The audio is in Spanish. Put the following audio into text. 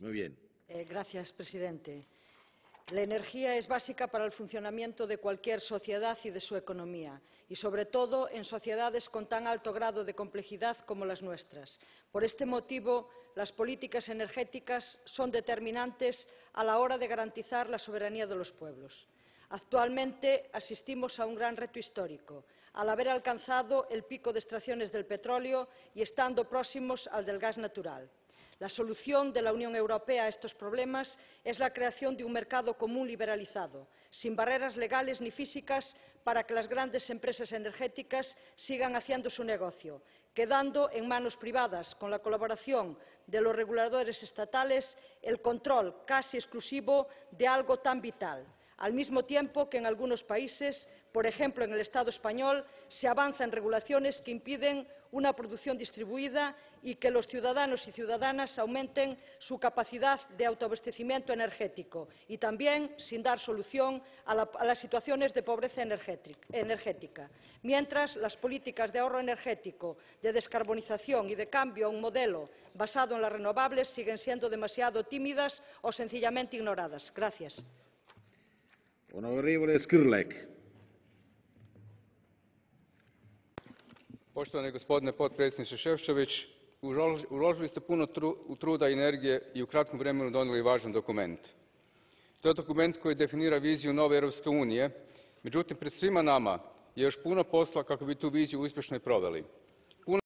Muy bien. Gracias, presidente. La energía es básica para el funcionamiento de cualquier sociedad y de su economía, y sobre todo en sociedades con tan alto grado de complejidad como las nuestras. Por este motivo, las políticas energéticas son determinantes a la hora de garantizar la soberanía de los pueblos. Actualmente asistimos a un gran reto histórico, al haber alcanzado el pico de extracciones del petróleo y estando próximos al del gas natural. La solución de la Unión Europea a estos problemas es la creación de un mercado común liberalizado, sin barreras legales ni físicas para que las grandes empresas energéticas sigan haciendo su negocio, quedando en manos privadas, con la colaboración de los reguladores estatales, el control casi exclusivo de algo tan vital, al mismo tiempo que en algunos países, por ejemplo en el Estado español, se avanza en regulaciones que impiden una producción distribuida y que los ciudadanos y ciudadanas aumenten su capacidad de autoabastecimiento energético, y también sin dar solución a las situaciones de pobreza energética. Mientras, las políticas de ahorro energético, de descarbonización y de cambio a un modelo basado en las renovables siguen siendo demasiado tímidas o sencillamente ignoradas. Gracias. Onorevole Škrlec. Poštovani gospodine potpredsjedniče Šefčović, uložili ste puno truda i energije i u kratkom vremenu donijeli važan dokument. To je dokument koji definira viziju nove Europske unije, međutim pred svima nama je još puno posla kako bi tu viziju uspješno i proveli.